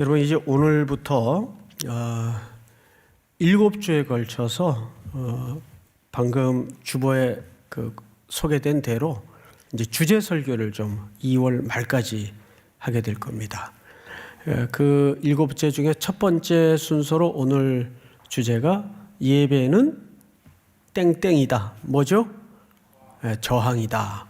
여러분 이제 오늘부터 7주에 걸쳐서 방금 주보에 소개된 대로 이제 주제 설교를 좀 2월 말까지 하게 될 겁니다. 그 7째 중에 첫 번째 순서로 오늘 주제가 예배는 땡땡이다. 뭐죠? 저항이다.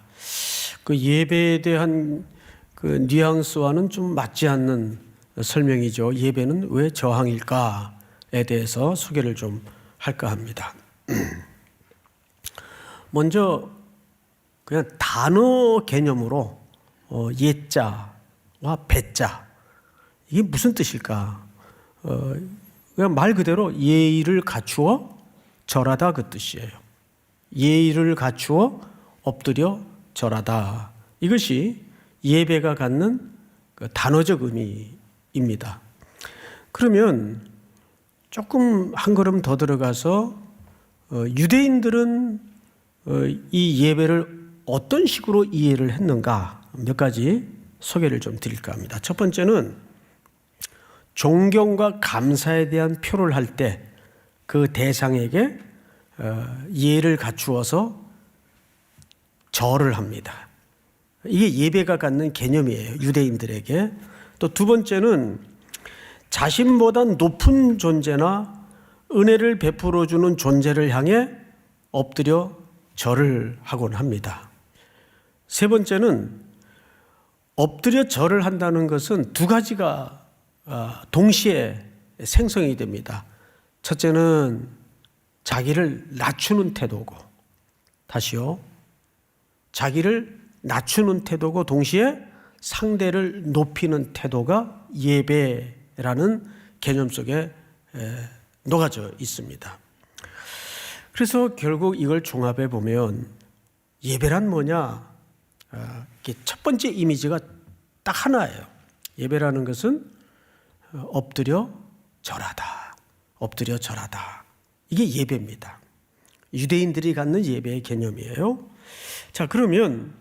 그 예배에 대한 그 뉘앙스와는 좀 맞지 않는 설명이죠. 예배는 왜 저항일까에 대해서 소개를 좀 할까 합니다. 먼저 그냥 단어 개념으로 예자와 배자 이게 무슨 뜻일까? 그냥 말 그대로 예의를 갖추어 절하다 그 뜻이에요. 예의를 갖추어 엎드려 절하다. 이것이 예배가 갖는 그 단어적 의미입니다. 그러면 조금 한 걸음 더 들어가서 유대인들은 이 예배를 어떤 식으로 이해를 했는가 몇 가지 소개를 좀 드릴까 합니다. 첫 번째는 존경과 감사에 대한 표를 할 때 그 대상에게 예를 갖추어서 절을 합니다. 이게 예배가 갖는 개념이에요. 유대인들에게. 또 두 번째는 자신보다 높은 존재나 은혜를 베풀어주는 존재를 향해 엎드려 절을 하곤 합니다. 세 번째는 엎드려 절을 한다는 것은 두 가지가 동시에 생성이 됩니다. 첫째는 자기를 낮추는 태도고, 다시요, 자기를 낮추는 태도고 동시에 상대를 높이는 태도가 예배라는 개념 속에 녹아져 있습니다. 그래서 결국 이걸 종합해 보면 예배란 뭐냐? 첫 번째 이미지가 딱 하나예요. 예배라는 것은 엎드려 절하다. 엎드려 절하다. 이게 예배입니다. 유대인들이 갖는 예배의 개념이에요. 자, 그러면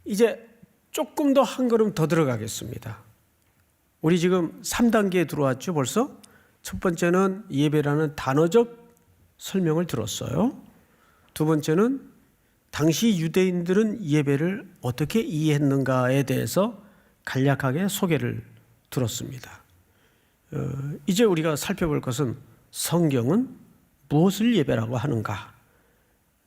이제 조금 더 한 걸음 더 들어가겠습니다. 우리 지금 3단계에 들어왔죠, 벌써? 첫 번째는 예배라는 단어적 설명을 들었어요. 두 번째는 당시 유대인들은 예배를 어떻게 이해했는가에 대해서 간략하게 소개를 들었습니다. 이제 우리가 살펴볼 것은 성경은 무엇을 예배라고 하는가?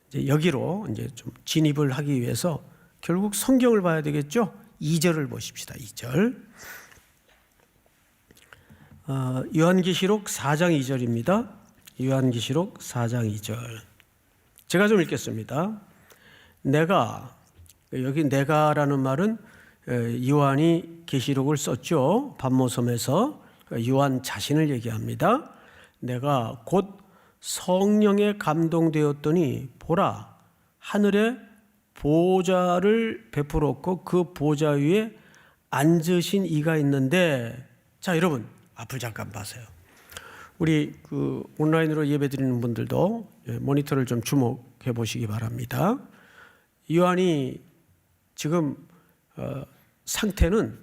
이제 여기로 이제 좀 진입을 하기 위해서 결국 성경을 봐야 되겠죠? 2절을 보십시다. 2절. 요한계시록 4장 2절입니다. 요한계시록 4장 2절. 제가 좀 읽겠습니다. 여기 내가라는 말은 요한이 계시록을 썼죠. 반모섬에서 요한 자신을 얘기합니다. 내가 곧 성령에 감동되었더니 보라 하늘에 보좌를 베풀었고 그 보좌 위에 앉으신 이가 있는데, 자 여러분 앞을 잠깐 봐세요. 우리 온라인으로 예배드리는 분들도 모니터를 좀 주목해 보시기 바랍니다. 요한이 지금 상태는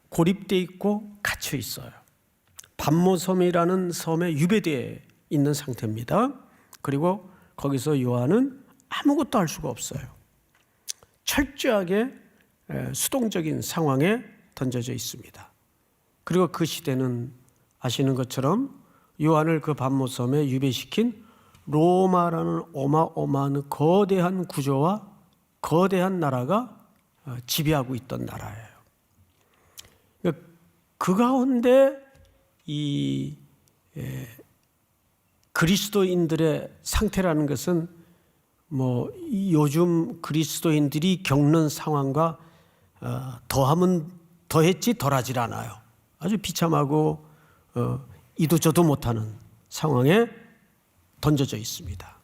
고립되어 있고 갇혀 있어요. 반모섬이라는 섬에 유배되어 있는 상태입니다. 그리고 거기서 요한은 아무것도 할 수가 없어요. 철저하게 수동적인 상황에 던져져 있습니다. 그리고 그 시대는 아시는 것처럼 요한을 그 반모섬에 유배시킨 로마라는 어마어마한 거대한 구조와 거대한 나라가 지배하고 있던 나라예요. 그 가운데 이 그리스도인들의 상태라는 것은 뭐 요즘 그리스도인들이 겪는 상황과 더하면 더했지 덜하질 않아요. 아주 비참하고 이도 저도 못하는 상황에 던져져 있습니다.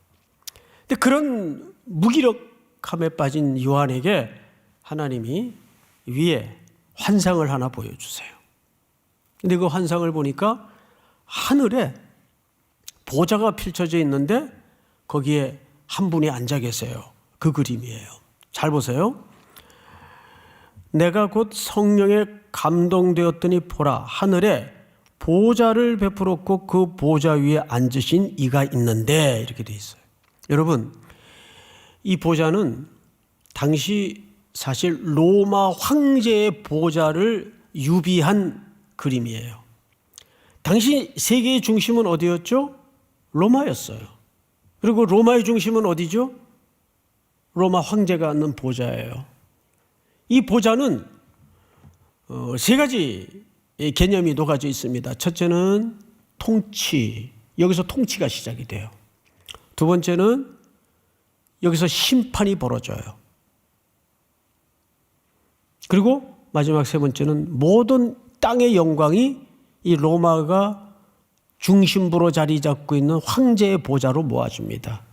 근데 그런 무기력함에 빠진 요한에게 하나님이 위에 환상을 하나 보여주세요. 근데 그 환상을 보니까 하늘에 보좌가 펼쳐져 있는데 거기에 한 분이 앉아 계세요. 그 그림이에요. 잘 보세요. 내가 곧 성령에 감동되었더니 보라, 하늘에 보좌를 베풀었고 그 보좌 위에 앉으신 이가 있는데, 이렇게 돼 있어요. 여러분, 이 보좌는 당시 사실 로마 황제의 보좌를 유비한 그림이에요. 당시 세계의 중심은 어디였죠? 로마였어요. 그리고 로마의 중심은 어디죠? 로마 황제가 앉는 보좌예요. 이 보좌는 세 가지 개념이 녹아져 있습니다. 첫째는 통치, 여기서 통치가 시작이 돼요. 두 번째는 여기서 심판이 벌어져요. 그리고 마지막 세 번째는 모든 땅의 영광이 이 로마가 중심부로 자리 잡고 있는 황제의 보좌로 모아집니다.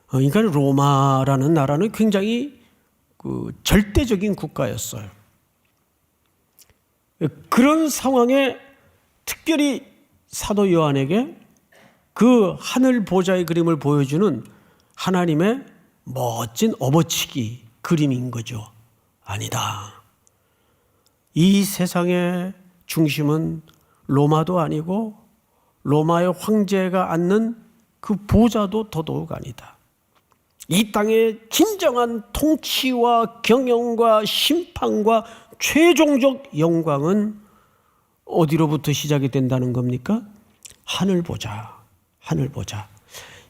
그러니까 로마라는 나라는 굉장히 절대적인 국가였어요. 그런 상황에 특별히 사도 요한에게 그 하늘 보좌의 그림을 보여주는 하나님의 멋진 업어치기 그림인 거죠. 아니다. 이 세상의 중심은 로마도 아니고 로마의 황제가 앉는 그 보좌도 더더욱 아니다. 이 땅의 진정한 통치와 경영과 심판과 최종적 영광은 어디로부터 시작이 된다는 겁니까? 하늘 보좌, 하늘 보좌.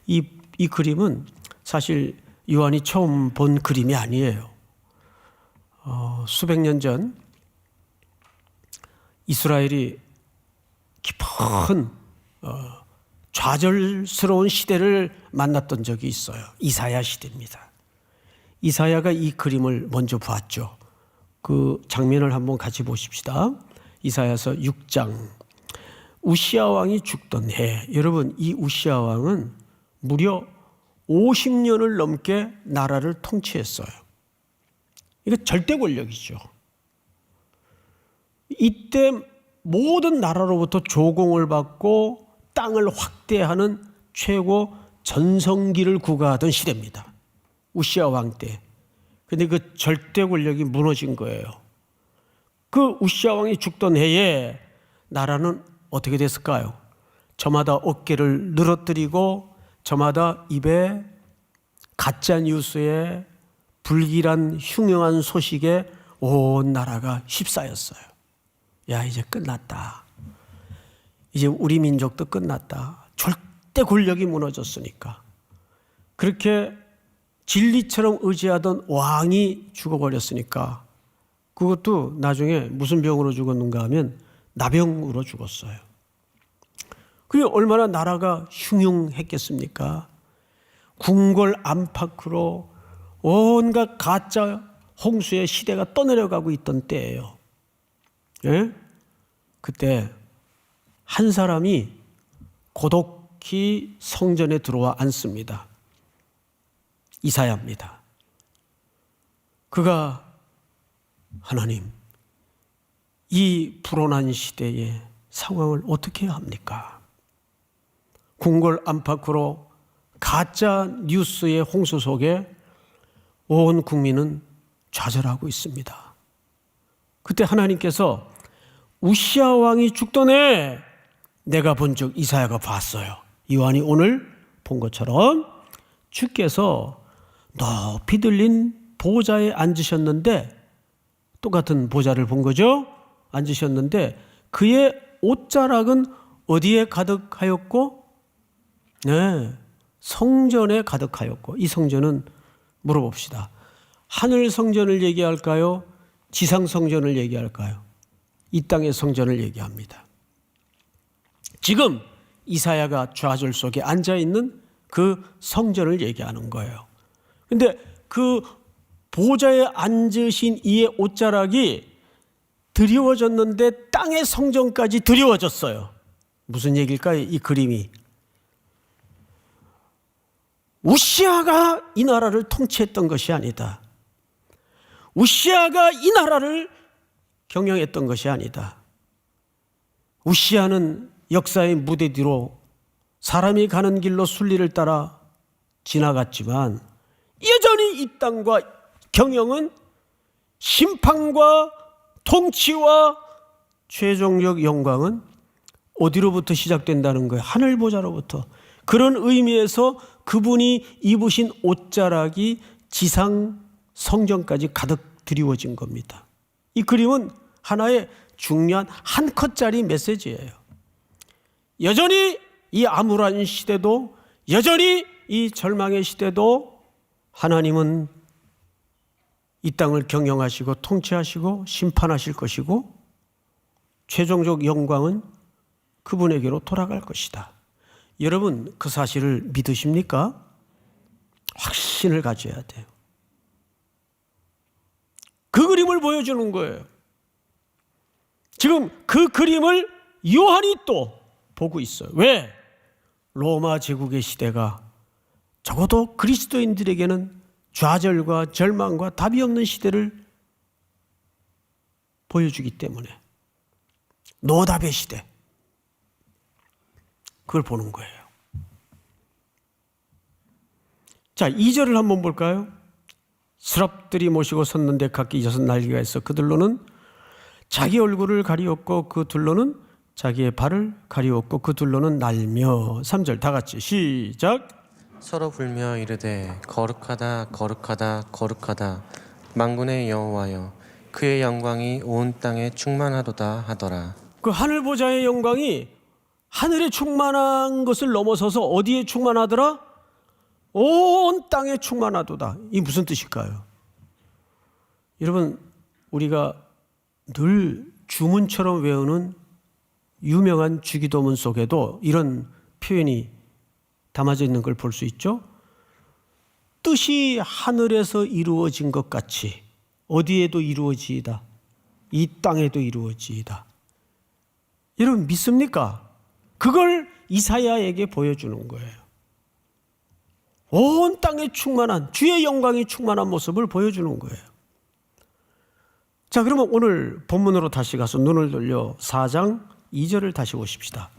이 그림은 사실 요한이 처음 본 그림이 아니에요. 수백 년 전 이스라엘이 깊은 좌절스러운 시대를 만났던 적이 있어요. 이사야 시대입니다. 이사야가 이 그림을 먼저 보았죠. 그 장면을 한번 같이 보십시다. 이사야서 6장. 우시야 왕이 죽던 해. 여러분, 이 우시야 왕은 무려 50년을 넘게 나라를 통치했어요. 이거 절대 권력이죠. 이때 모든 나라로부터 조공을 받고 땅을 확대하는 최고 전성기를 구가하던 시대입니다. 우시야 왕 때. 근데 그 절대 권력이 무너진 거예요. 그 우시야 왕이 죽던 해에 나라는 어떻게 됐을까요? 저마다 어깨를 늘어뜨리고 저마다 입에 가짜 뉴스에 불길한 흉흉한 소식에 온 나라가 휩싸였어요. 야, 이제 끝났다. 이제 우리 민족도 끝났다. 절대 권력이 무너졌으니까. 그렇게 진리처럼 의지하던 왕이 죽어버렸으니까 그것도 나중에 무슨 병으로 죽었는가 하면 나병으로 죽었어요. 그게 얼마나 나라가 흉흉했겠습니까? 궁궐 안팎으로 온갖 가짜 홍수의 시대가 떠내려가고 있던 때예요. 예? 그때 한 사람이 고독히 성전에 들어와 앉습니다. 이사야입니다. 그가 하나님, 이 불온한 시대의 상황을 어떻게 해야 합니까? 궁궐 안팎으로 가짜 뉴스의 홍수 속에 온 국민은 좌절하고 있습니다. 그때 하나님께서 우시야 왕이 죽던 해 내가 본 적 이사야가 봤어요. 요한이 오늘 본 것처럼 주께서 높이 들린 보좌에 앉으셨는데, 똑같은 보좌를 본 거죠. 앉으셨는데 그의 옷자락은 어디에 가득하였고? 네, 성전에 가득하였고. 이 성전은 물어봅시다. 하늘 성전을 얘기할까요? 지상 성전을 얘기할까요? 이 땅의 성전을 얘기합니다. 지금 이사야가 좌절 속에 앉아있는 그 성전을 얘기하는 거예요. 그런데 그 보좌에 앉으신 이의 옷자락이 드리워졌는데 땅의 성전까지 드리워졌어요. 무슨 얘기일까요? 이 그림이. 우시야가 이 나라를 통치했던 것이 아니다. 우시야가 이 나라를 경영했던 것이 아니다. 우시야는 역사의 무대 뒤로 사람이 가는 길로 순리를 따라 지나갔지만 여전히 이 땅과 경영은 심판과 통치와 최종적 영광은 어디로부터 시작된다는 거예요? 하늘 보좌로부터. 그런 의미에서 그분이 입으신 옷자락이 지상 성전까지 가득 드리워진 겁니다. 이 그림은 하나의 중요한 한 컷짜리 메시지예요. 여전히 이 암울한 시대도, 여전히 이 절망의 시대도 하나님은 이 땅을 경영하시고 통치하시고 심판하실 것이고 최종적 영광은 그분에게로 돌아갈 것이다. 여러분, 그 사실을 믿으십니까? 확신을 가져야 돼요. 그 그림을 보여주는 거예요. 지금 그 그림을 요한이 또 보고 있어요. 왜? 로마 제국의 시대가 적어도 그리스도인들에게는 좌절과 절망과 답이 없는 시대를 보여주기 때문에, 노답의 시대, 그걸 보는 거예요. 자, 2절을 한번 볼까요? 스랍들이 모시고 섰는데 각기 6날개가 있어 그들로는 자기 얼굴을 가리웠고 그 둘로는 자기의 발을 가리웠고 그 둘로는 날며. 3절 다 같이 시작. 서로 불며 이르되 거룩하다 거룩하다 거룩하다 만군의 여호와여 그의 영광이 온 땅에 충만하도다 하더라. 그 하늘 보좌의 영광이 하늘에 충만한 것을 넘어서서 어디에 충만하더라? 온 땅에 충만하도다. 이 무슨 뜻일까요? 여러분, 우리가 늘 주문처럼 외우는 유명한 주기도문 속에도 이런 표현이 담아져 있는 걸 볼 수 있죠. 뜻이 하늘에서 이루어진 것 같이 어디에도 이루어지이다. 이 땅에도 이루어지이다. 여러분 믿습니까? 그걸 이사야에게 보여주는 거예요. 온 땅에 충만한 주의 영광이 충만한 모습을 보여주는 거예요. 자, 그러면 오늘 본문으로 다시 가서 눈을 돌려 4장 2절을 다시 보십시다.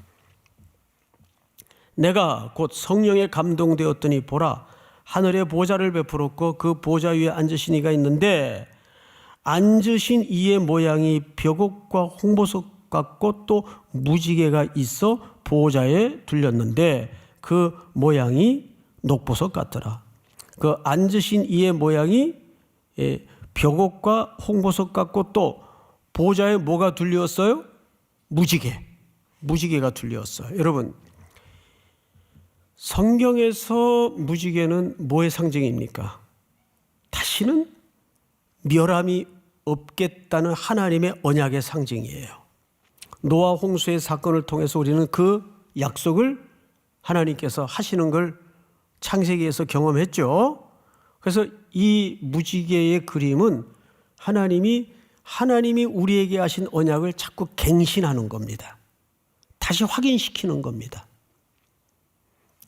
내가 곧 성령에 감동되었더니 보라 하늘에 보좌를 베풀었고 그 보좌 위에 앉으신 이가 있는데 앉으신 이의 모양이 벽옥과 홍보석 같고 또 무지개가 있어 보좌에 둘렸는데 그 모양이 녹보석 같더라. 그 앉으신 이의 모양이 벽옥과 홍보석 같고 또 보좌에 뭐가 둘렸어요? 무지개가 둘렸어요. 여러분, 성경에서 무지개는 뭐의 상징입니까? 다시는 멸함이 없겠다는 하나님의 언약의 상징이에요. 노아 홍수의 사건을 통해서 우리는 그 약속을 하나님께서 하시는 걸 창세기에서 경험했죠. 그래서 이 무지개의 그림은 하나님이 우리에게 하신 언약을 자꾸 갱신하는 겁니다. 다시 확인시키는 겁니다.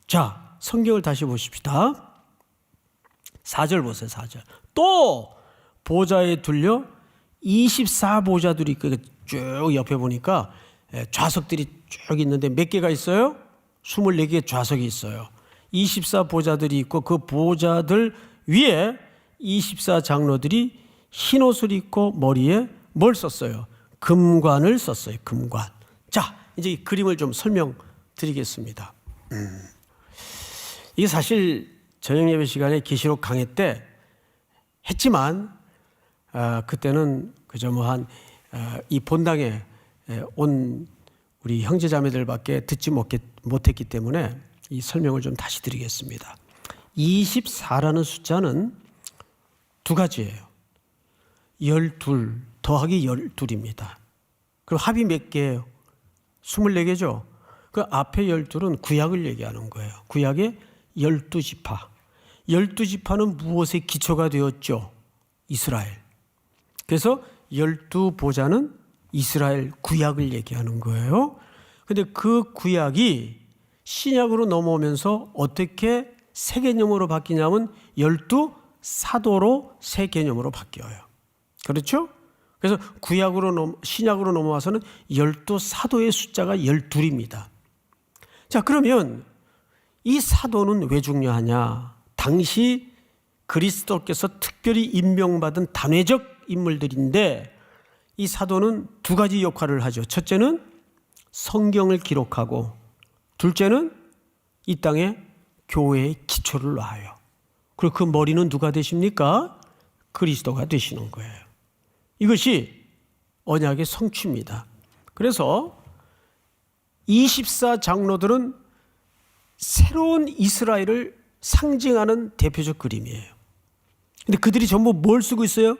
자, 성경을 다시 보십시다. 4절 보세요. 4절. 또 보좌에 둘려 24보좌들이 쭉 옆에 보니까 좌석들이 쭉 있는데 몇 개가 있어요? 24개의 좌석이 있어요. 24보좌들이 있고 그 보좌들 위에 24장로들이 흰 옷을 입고 머리에 뭘 썼어요? 금관을 썼어요. 금관. 자, 이제 이 그림을 좀 설명드리겠습니다. 이게 사실 저녁 예배 시간에 계시록 강의 때 했지만 그때는 그저 이 본당에 온 우리 형제자매들밖에 듣지 못했기 때문에 이 설명을 좀 다시 드리겠습니다. 24라는 숫자는 두 가지예요. 12 더하기 12입니다. 그럼 합이 몇 개예요? 24개죠. 그 앞에 12은 구약을 얘기하는 거예요. 구약의 12지파. 12지파는 무엇의 기초가 되었죠? 이스라엘. 그래서 12보좌는 이스라엘 구약을 얘기하는 거예요. 그런데 그 구약이 신약으로 넘어오면서 어떻게 새 개념으로 바뀌냐면 12사도로 새 개념으로 바뀌어요. 그렇죠? 그래서 신약으로 넘어와서는 12사도의 숫자가 12입니다. 자, 그러면 이 사도는 왜 중요하냐? 당시 그리스도께서 특별히 임명받은 단회적 인물들인데 이 사도는 두 가지 역할을 하죠. 첫째는 성경을 기록하고, 둘째는 이 땅에 교회의 기초를 놔요. 그리고 그 머리는 누가 되십니까? 그리스도가 되시는 거예요. 이것이 언약의 성취입니다. 그래서 24장로들은 새로운 이스라엘을 상징하는 대표적 그림이에요. 근데 그들이 전부 뭘 쓰고 있어요?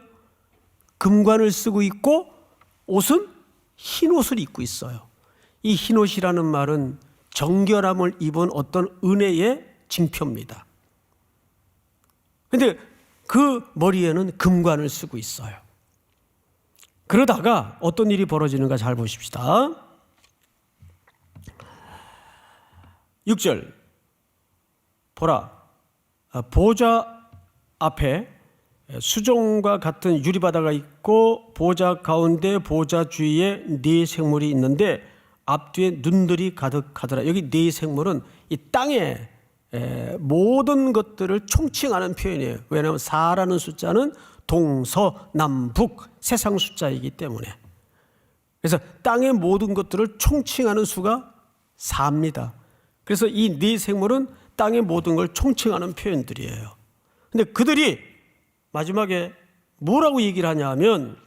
금관을 쓰고 있고 옷은 흰 옷을 입고 있어요. 이 흰 옷이라는 말은 정결함을 입은 어떤 은혜의 징표입니다. 근데 그 머리에는 금관을 쓰고 있어요. 그러다가 어떤 일이 벌어지는가 잘 보십시다. 6절 보라, 보좌 앞에 수종과 같은 유리바다가 있고 보좌 가운데 보좌 주위에 네 생물이 있는데 앞뒤에 눈들이 가득하더라. 여기 네 생물은 이 땅의 모든 것들을 총칭하는 표현이에요. 왜냐하면 4라는 숫자는 동서남북 세상 숫자이기 때문에. 그래서 땅의 모든 것들을 총칭하는 수가 4입니다. 그래서 이 네 생물은 땅의 모든 걸 총칭하는 표현들이에요. 근데 그들이 마지막에 뭐라고 얘기를 하냐 하면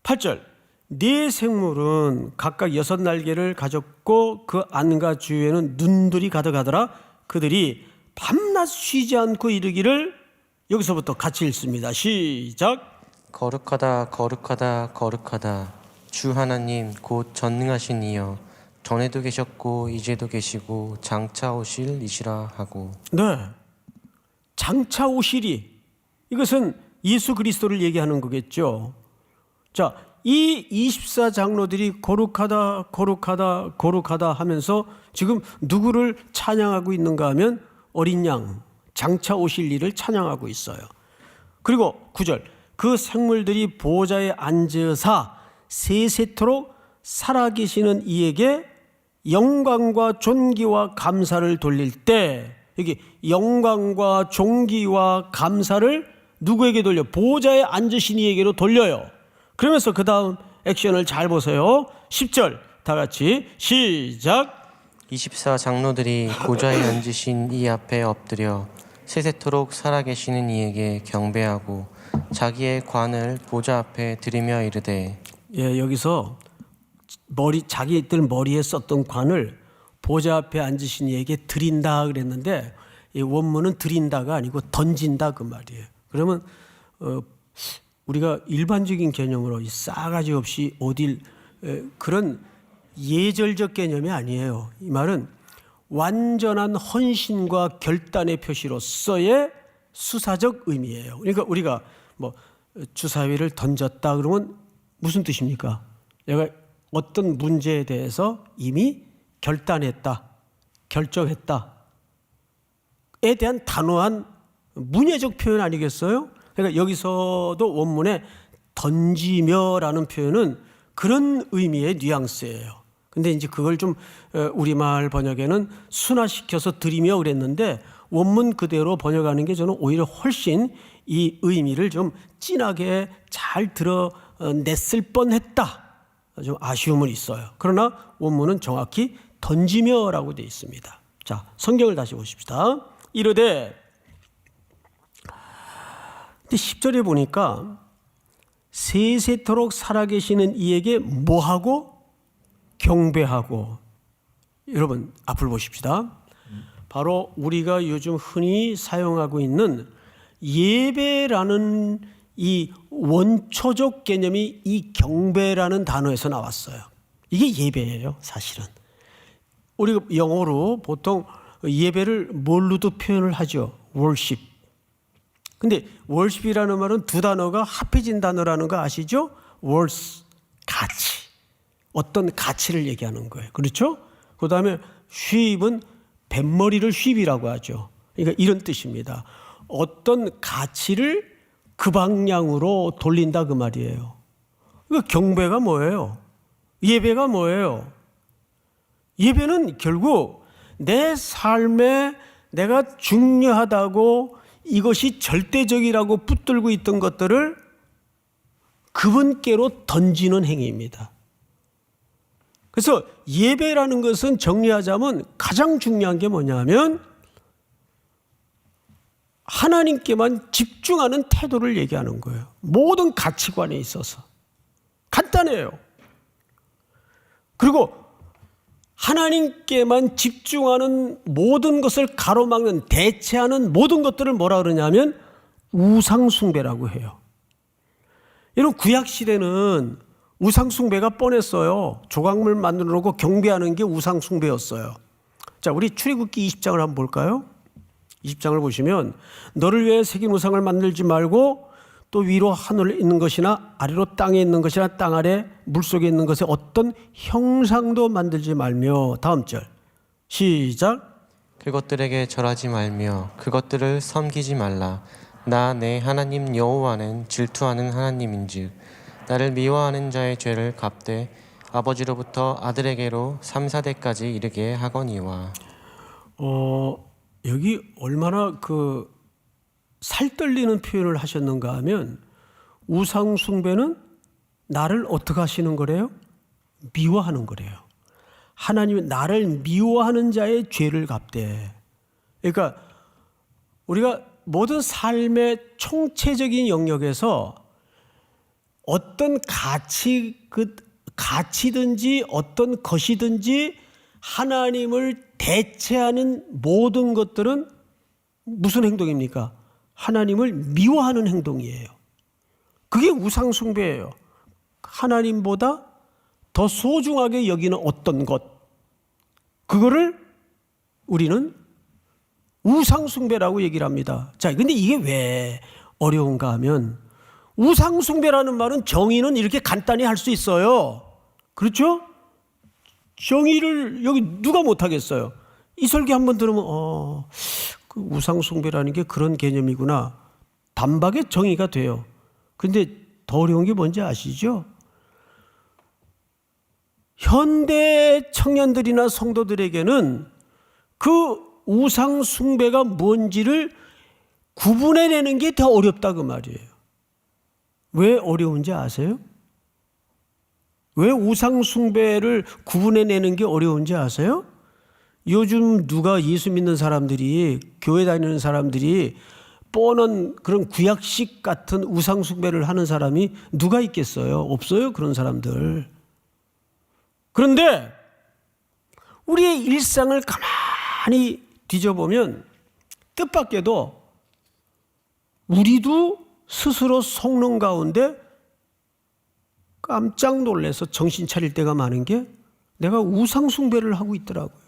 8절, 네 생물은 각각 6날개를 가졌고 그 안과 주위에는 눈들이 가득하더라. 그들이 밤낮 쉬지 않고 이르기를, 여기서부터 같이 읽습니다. 시작. 거룩하다 거룩하다 거룩하다 주 하나님 곧 전능하신 이여 전에도 계셨고 이제도 계시고 장차 오실 이시라 하고. 네, 장차 오시리, 이것은 예수 그리스도를 얘기하는 거겠죠. 자, 이 24장로들이 거룩하다 거룩하다 거룩하다 하면서 지금 누구를 찬양하고 있는가 하면 어린 양, 장차 오실 이를 찬양하고 있어요. 그리고 9절, 그 생물들이 보좌에 앉으사 세세토록 살아계시는 이에게 영광과 존귀와 감사를 돌릴 때, 여기 영광과 존귀와 감사를 누구에게 돌려? 보좌에 앉으신 이에게로 돌려요. 그러면서 그 다음 액션을 잘 보세요. 10절 다 같이 시작. 24장로들이 보좌에 앉으신 이 앞에 엎드려 세세토록 살아계시는 이에게 경배하고 자기의 관을 보좌 앞에 들이며 이르되. 예, 여기서 자기들 머리에 썼던 관을 보좌 앞에 앉으신 이에게 드린다 그랬는데, 이 원문은 드린다가 아니고 던진다 그 말이에요. 그러면 우리가 일반적인 개념으로 싸가지 없이 어딜 그런 예절적 개념이 아니에요. 이 말은 완전한 헌신과 결단의 표시로서의 수사적 의미예요. 그러니까 우리가 뭐 주사위를 던졌다 그러면 무슨 뜻입니까? 내가 어떤 문제에 대해서 이미 결단했다, 결정했다에 대한 단호한 문예적 표현 아니겠어요? 그러니까 여기서도 원문에 던지며라는 표현은 그런 의미의 뉘앙스예요. 근데 이제 그걸 좀 우리말 번역에는 순화시켜서 드리며 그랬는데, 원문 그대로 번역하는 게 저는 오히려 훨씬 이 의미를 좀 진하게 잘 드러냈을 뻔했다, 좀 아쉬움은 있어요. 그러나 원문은 정확히 던지며라고 되어 있습니다. 자, 성경을 다시 보십시다. 이르되, 근데 10절에 보니까 세세토록 살아계시는 이에게 뭐하고? 경배하고. 여러분 앞을 보십시다. 바로 우리가 요즘 흔히 사용하고 있는 예배라는 이 원초적 개념이 이 경배라는 단어에서 나왔어요. 이게 예배예요, 사실은. 우리가 영어로 보통 예배를 뭘로도 표현을 하죠. worship. 근데 worship이라는 말은 두 단어가 합해진 단어라는 거 아시죠? worth, 가치. 어떤 가치를 얘기하는 거예요. 그렇죠? 그 다음에 sheep은 뱃머리를 sheep이라고 하죠. 그러니까 이런 뜻입니다. 어떤 가치를 그 방향으로 돌린다 그 말이에요. 그러니까 경배가 뭐예요? 예배가 뭐예요? 예배는 결국 내 삶에 내가 중요하다고, 이것이 절대적이라고 붙들고 있던 것들을 그분께로 던지는 행위입니다. 그래서 예배라는 것은 정리하자면 가장 중요한 게 뭐냐면 하나님께만 집중하는 태도를 얘기하는 거예요. 모든 가치관에 있어서. 간단해요. 그리고 하나님께만 집중하는 모든 것을 가로막는, 대체하는 모든 것들을 뭐라 그러냐면 우상숭배라고 해요. 여러분, 구약시대는 우상숭배가 뻔했어요. 조각물 만들어 놓고 경배하는 게 우상숭배였어요. 자, 우리 출애굽기 20장을 한번 볼까요? 20장을 보시면 너를 위해 새긴 우상을 만들지 말고 또 위로 하늘에 있는 것이나 아래로 땅에 있는 것이나 땅 아래 물속에 있는 것에 어떤 형상도 만들지 말며. 다음 절 시작. 그것들에게 절하지 말며 그것들을 섬기지 말라. 나 내 하나님 여호와는 질투하는 하나님인즉 나를 미워하는 자의 죄를 갚되 아버지로부터 아들에게로 3, 4대까지 이르게 하거니와. 여기 얼마나 그 살떨리는 표현을 하셨는가 하면 우상숭배는 나를 어떻게 하시는 거래요? 미워하는 거래요. 하나님이 나를 미워하는 자의 죄를 갚되. 그러니까 우리가 모든 삶의 총체적인 영역에서 어떤 가치든지 어떤 것이든지 하나님을 대체하는 모든 것들은 무슨 행동입니까? 하나님을 미워하는 행동이에요. 그게 우상숭배예요. 하나님보다 더 소중하게 여기는 어떤 것, 그거를 우리는 우상숭배라고 얘기를 합니다. 자, 근데 이게 왜 어려운가 하면 우상숭배라는 말은 정의는 이렇게 간단히 할 수 있어요. 그렇죠? 정의를 여기 누가 못하겠어요? 이 설교 한번 들으면 그 우상숭배라는 게 그런 개념이구나. 단박에 정의가 돼요. 근데 더 어려운 게 뭔지 아시죠? 현대 청년들이나 성도들에게는 그 우상숭배가 뭔지를 구분해내는 게 더 어렵다 그 말이에요. 왜 어려운지 아세요? 왜 우상숭배를 구분해내는 게 어려운지 아세요? 요즘 누가 예수 믿는 사람들이, 교회 다니는 사람들이 뻔한 그런 구약식 같은 우상숭배를 하는 사람이 누가 있겠어요? 없어요, 그런 사람들. 그런데 우리의 일상을 가만히 뒤져보면 뜻밖에도 우리도 스스로 속는 가운데 깜짝 놀라서 정신 차릴 때가 많은 게 내가 우상숭배를 하고 있더라고요.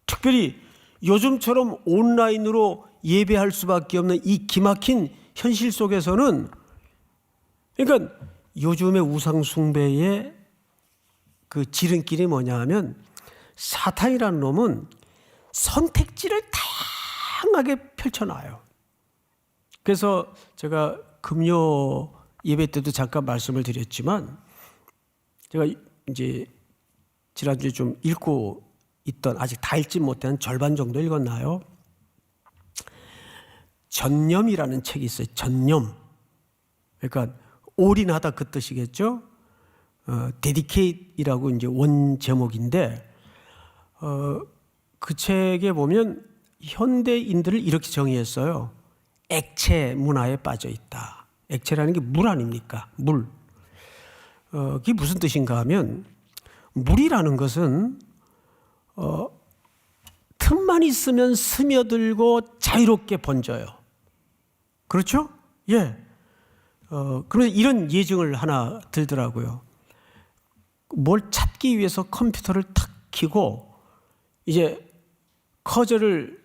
특별히 요즘처럼 온라인으로 예배할 수밖에 없는 이 기막힌 현실 속에서는, 그러니까 요즘의 우상숭배의 그 지름길이 뭐냐 하면 사탄이라는 놈은 선택지를 다양하게 펼쳐놔요. 그래서 제가 금요 예배 때도 잠깐 말씀을 드렸지만 제가 이제 지난주에 좀 읽고 있던, 아직 다 읽지 못한 절반 정도 읽었나요? 전념이라는 책이 있어요. 전념. 그러니까 올인하다 그 뜻이겠죠. 데디케이트이라고 이제 원 제목인데 그 책에 보면 현대인들을 이렇게 정의했어요. 액체 문화에 빠져 있다. 액체라는 게 물 아닙니까? 물. 그게 무슨 뜻인가 하면 물이라는 것은 틈만 있으면 스며들고 자유롭게 번져요. 그렇죠? 예. 그래서 이런 예증을 하나 들더라고요. 뭘 찾기 위해서 컴퓨터를 탁 켜고 이제 커저를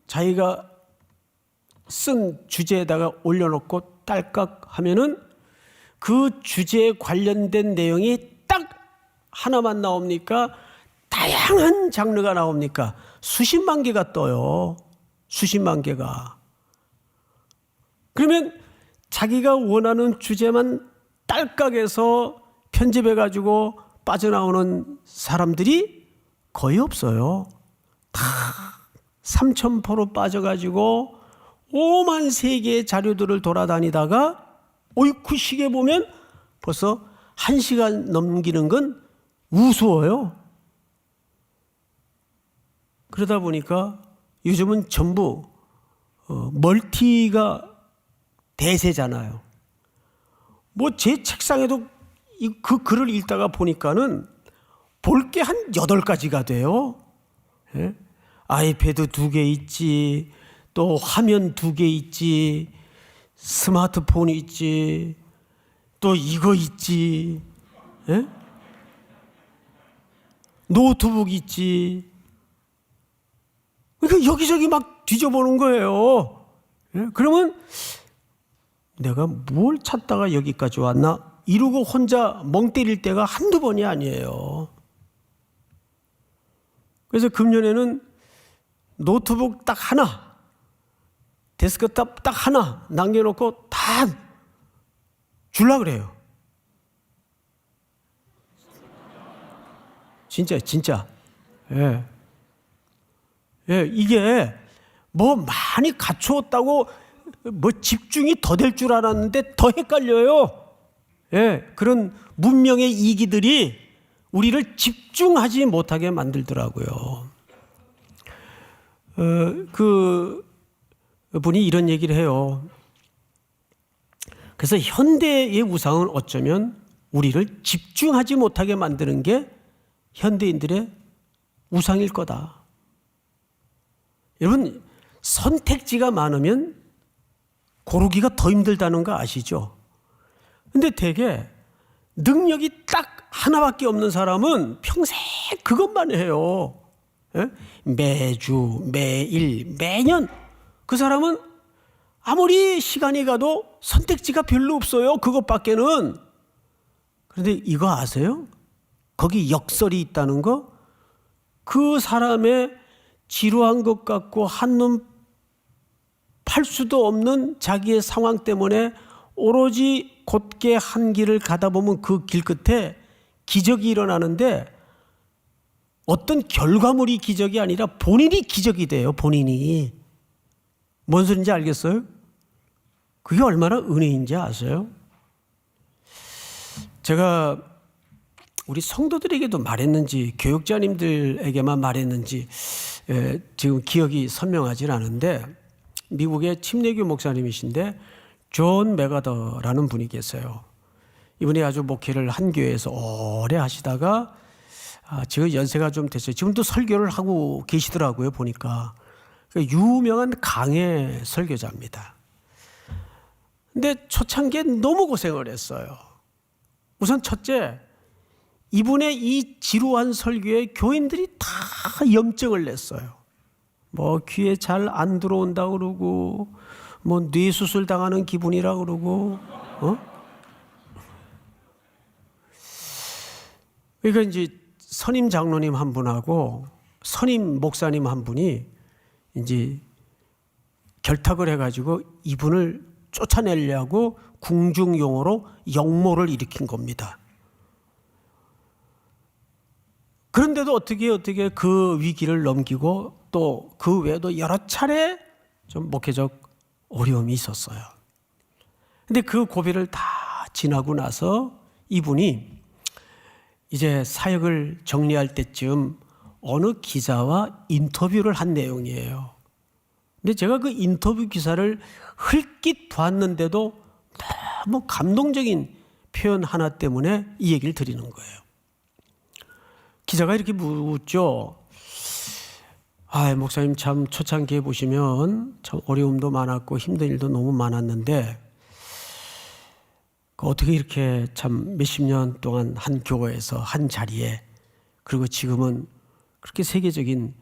자기가 쓴 주제에다가 올려놓고 딸깍 하면은 그 주제에 관련된 내용이 딱 하나만 나옵니까? 다양한 장르가 나옵니까? 수십만 개가 떠요. 수십만 개가. 그러면 자기가 원하는 주제만 딸깍해서 편집해가지고 빠져나오는 사람들이 거의 없어요. 다 3,000포로 빠져가지고 오만 세계의 자료들을 돌아다니다가 그 시계 보면 벌써 1시간 넘기는 건 우스워요. 그러다 보니까 요즘은 전부 멀티가 대세잖아요. 뭐 제 책상에도 그 글을 읽다가 보니까는 볼 게 한 8가지가 돼요. 예? 아이패드 2개 있지, 또 화면 2개 있지, 스마트폰이 있지, 또 이거 있지, 예? 노트북 있지. 그러니까 여기저기 막 뒤져보는 거예요. 예? 그러면 내가 뭘 찾다가 여기까지 왔나? 이러고 혼자 멍 때릴 때가 한두 번이 아니에요. 그래서 금년에는 노트북 딱 하나, 데스크탑 딱 하나 남겨놓고 다 주려고 그래요. 진짜. 예. 예, 이게 뭐 많이 갖추었다고 뭐 집중이 더 될 줄 알았는데 더 헷갈려요. 예, 그런 문명의 이기들이 우리를 집중하지 못하게 만들더라고요. 그 분이 이런 얘기를 해요. 그래서 현대의 우상은 어쩌면 우리를 집중하지 못하게 만드는 게 현대인들의 우상일 거다. 여러분, 선택지가 많으면 고르기가 더 힘들다는 거 아시죠? 근데 되게 능력이 딱 하나밖에 없는 사람은 평생 그것만 해요. 예? 매주, 매일, 매년 그 사람은 아무리 시간이 가도 선택지가 별로 없어요. 그것밖에는. 그런데 이거 아세요? 거기 역설이 있다는 거? 그 사람의 지루한 것 같고 한눈 팔 수도 없는 자기의 상황 때문에 오로지 곧게 한 길을 가다 보면 그 길 끝에 기적이 일어나는데 어떤 결과물이 기적이 아니라 본인이 기적이 돼요. 본인이. 뭔 소리인지 알겠어요? 그게 얼마나 은혜인지 아세요? 제가 우리 성도들에게도 말했는지 교육자님들에게만 말했는지 지금 기억이 선명하진 않은데 미국의 침례교 목사님이신데 존 맥아더라는 분이 계세요. 이분이 아주 목회를 한 교회에서 오래 하시다가 지금 연세가 좀 됐어요. 지금도 설교를 하고 계시더라고요. 보니까 유명한 강해 설교자입니다. 근데 초창기에 너무 고생을 했어요. 우선 첫째, 이분의 이 지루한 설교에 교인들이 다 염증을 냈어요. 뭐 귀에 잘 안 들어온다 그러고 뭐 뇌수술 당하는 기분이라 그러고 그러니까 이제 선임 장로님 한 분하고 선임 목사님 한 분이 이제 결탁을 해가지고 이분을 쫓아내려고 궁중용어로 역모를 일으킨 겁니다. 그런데도 어떻게 그 위기를 넘기고 또 그 외에도 여러 차례 좀 목회적 어려움이 있었어요. 근데 그 고비를 다 지나고 나서 이분이 이제 사역을 정리할 때쯤 어느 기자와 인터뷰를 한 내용이에요. 근데 제가 그 인터뷰 기사를 흘낏 봤는데도 너무 감동적인 표현 하나 때문에 이 얘기를 드리는 거예요. 기자가 이렇게 묻죠. 목사님 참 초창기에 보시면 참 어려움도 많았고 힘든 일도 너무 많았는데 어떻게 이렇게 참 몇십 년 동안 한 교회에서 한 자리에 그리고 지금은 그렇게 세계적인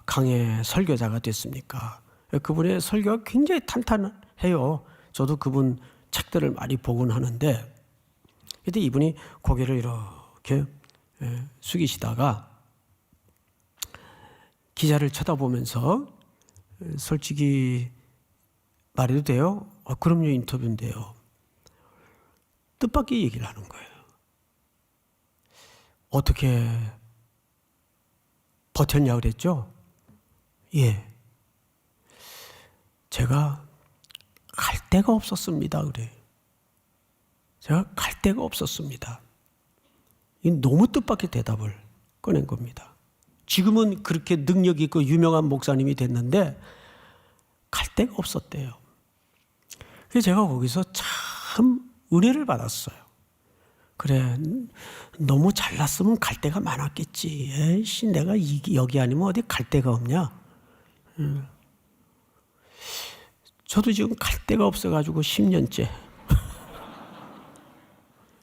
강해 설교자가 됐습니까? 그분의 설교가 굉장히 탄탄해요. 저도 그분 책들을 많이 보곤 하는데 그때 이분이 고개를 이렇게 숙이시다가 기자를 쳐다보면서 솔직히 말해도 돼요? 그럼요, 인터뷰인데요. 뜻밖의 얘기를 하는 거예요. 어떻게 버텼냐고 그랬죠? 예. 제가 갈 데가 없었습니다. 그래. 제가 갈 데가 없었습니다. 너무 뜻밖의 대답을 꺼낸 겁니다. 지금은 그렇게 능력 있고 유명한 목사님이 됐는데 갈 데가 없었대요. 그래서 제가 거기서 참 은혜를 받았어요. 그래, 너무 잘났으면 갈 데가 많았겠지. 에이씨, 내가 여기 아니면 어디 갈 데가 없냐? 저도 지금 갈 데가 없어가지고 10년째.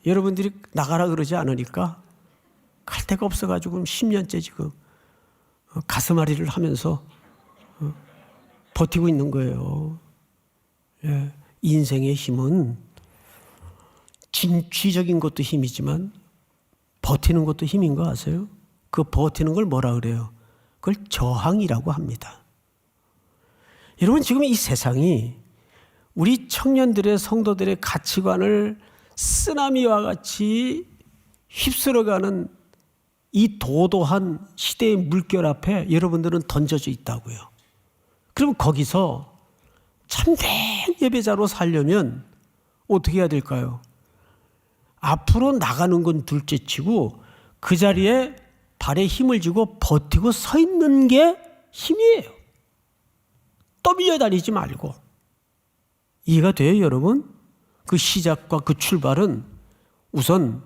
여러분들이 나가라 그러지 않으니까 갈 데가 없어가지고 10년째 지금 가슴앓이를 하면서 버티고 있는 거예요. 예, 인생의 힘은 진취적인 것도 힘이지만 버티는 것도 힘인 거 아세요? 그 버티는 걸 뭐라 그래요? 그걸 저항이라고 합니다. 여러분, 지금 이 세상이 우리 청년들의 성도들의 가치관을 쓰나미와 같이 휩쓸어가는 이 도도한 시대의 물결 앞에 여러분들은 던져져 있다고요. 그럼 거기서 참된 예배자로 살려면 어떻게 해야 될까요? 앞으로 나가는 건 둘째치고 그 자리에 발에 힘을 쥐고 버티고 서 있는 게 힘이에요. 떠밀려 다니지 말고. 이해가 돼요, 여러분? 그 시작과 그 출발은 우선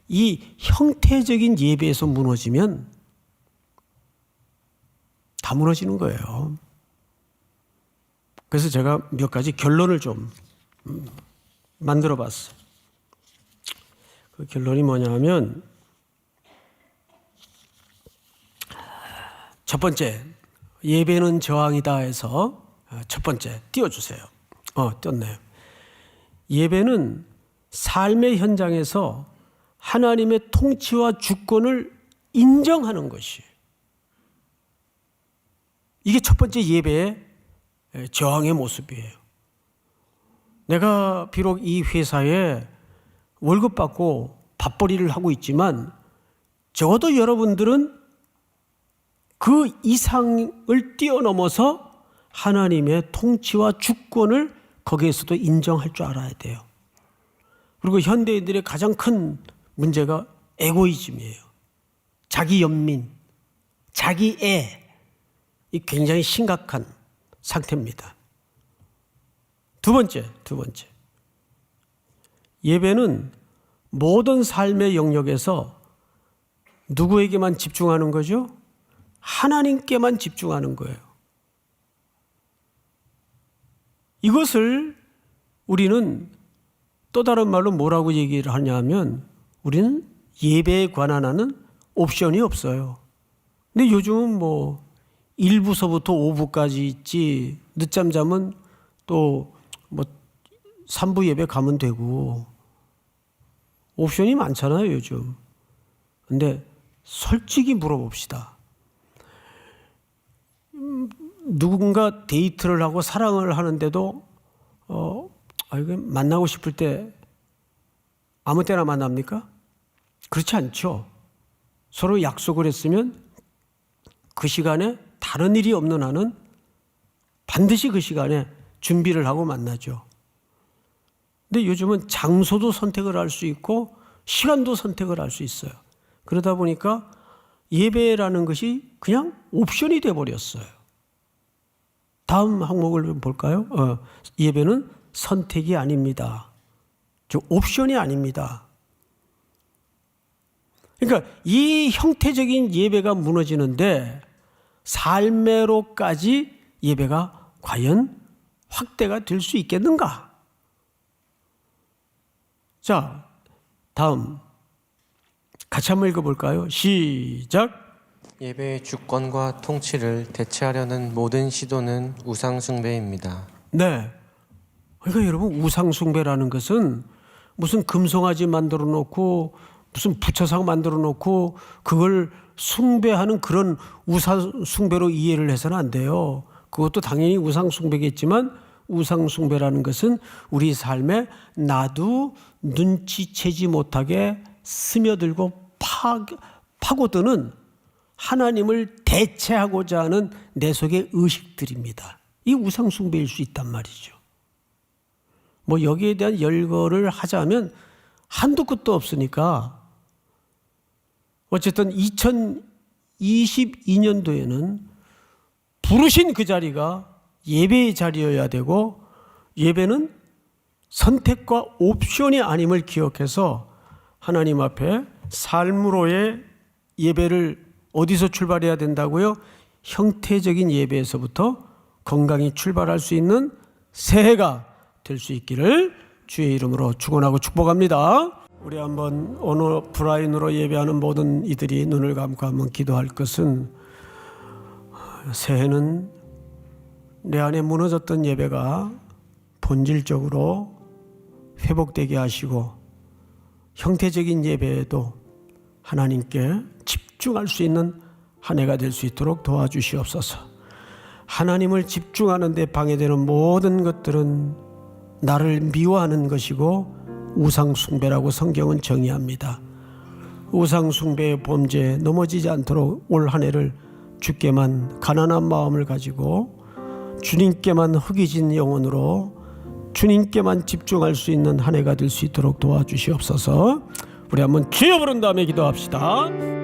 이 형태적인 예배에서 무너지면 다 무너지는 거예요. 그래서 제가 몇 가지 결론을 좀 만들어 봤어요. 그 결론이 뭐냐면, 첫 번째, 예배는 저항이다 해서 첫 번째 띄워주세요. 띄웠네요. 예배는 삶의 현장에서 하나님의 통치와 주권을 인정하는 것이에요. 이게 첫 번째 예배의 저항의 모습이에요. 내가 비록 이 회사에 월급 받고 밥벌이를 하고 있지만 적어도 여러분들은 그 이상을 뛰어넘어서 하나님의 통치와 주권을 거기에서도 인정할 줄 알아야 돼요. 그리고 현대인들의 가장 큰 문제가 에고이즘이에요. 자기 연민, 자기 애. 이 굉장히 심각한 상태입니다. 두 번째. 예배는 모든 삶의 영역에서 누구에게만 집중하는 거죠? 하나님께만 집중하는 거예요. 이것을 우리는 또 다른 말로 뭐라고 얘기를 하냐면 우리는 예배에 관한 하는 옵션이 없어요. 근데 요즘은 1부서부터 5부까지 있지, 늦잠 자면 또 3부 예배 가면 되고 옵션이 많잖아요, 요즘. 근데 솔직히 물어봅시다. 누군가 데이트를 하고 사랑을 하는데도 만나고 싶을 때 아무 때나 만납니까? 그렇지 않죠. 서로 약속을 했으면 그 시간에 다른 일이 없는 한은 반드시 그 시간에 준비를 하고 만나죠. 근데 요즘은 장소도 선택을 할 수 있고 시간도 선택을 할 수 있어요. 그러다 보니까 예배라는 것이 그냥 옵션이 돼버렸어요. 다음 항목을 볼까요? 예배는 선택이 아닙니다. 옵션이 아닙니다. 그러니까 이 형태적인 예배가 무너지는데 삶으로까지 예배가 과연 확대가 될 수 있겠는가? 자, 다음 같이 한번 읽어볼까요? 시작. 예배의 주권과 통치를 대체하려는 모든 시도는 우상숭배입니다. 네. 그러니까 여러분, 우상숭배라는 것은 무슨 금송아지 만들어 놓고 무슨 부처상 만들어 놓고 그걸 숭배하는 그런 우상숭배로 이해를 해서는 안 돼요. 그것도 당연히 우상숭배겠지만 우상숭배라는 것은 우리 삶에 나도 눈치채지 못하게 스며들고 파고드는 하나님을 대체하고자 하는 내 속의 의식들입니다. 이 우상숭배일 수 있단 말이죠. 여기에 대한 열거를 하자면 한두 끝도 없으니까 어쨌든 2022년도에는 부르신 그 자리가 예배의 자리여야 되고, 예배는 선택과 옵션이 아님을 기억해서 하나님 앞에 삶으로의 예배를 어디서 출발해야 된다고요? 형태적인 예배에서부터 건강히 출발할 수 있는 새해가 될 수 있기를 주의 이름으로 축원하고 축복합니다. 우리 한번 오프라인으로 예배하는 모든 이들이 눈을 감고 한번 기도할 것은, 새해는 내 안에 무너졌던 예배가 본질적으로 회복되게 하시고, 형태적인 예배에도 하나님께 집중할 수 있는 한 해가 될 수 있도록 도와주시옵소서. 하나님을 집중하는 데 방해되는 모든 것들은 나를 미워하는 것이고 우상 숭배라고 성경은 정의합니다. 우상 숭배의 범죄에 넘어지지 않도록 올 한 해를 주께만 가난한 마음을 가지고 주님께만 허기진 영혼으로 주님께만 집중할 수 있는 한 해가 될 수 있도록 도와주시옵소서. 우리 한번 주여 부른 다음에 기도합시다.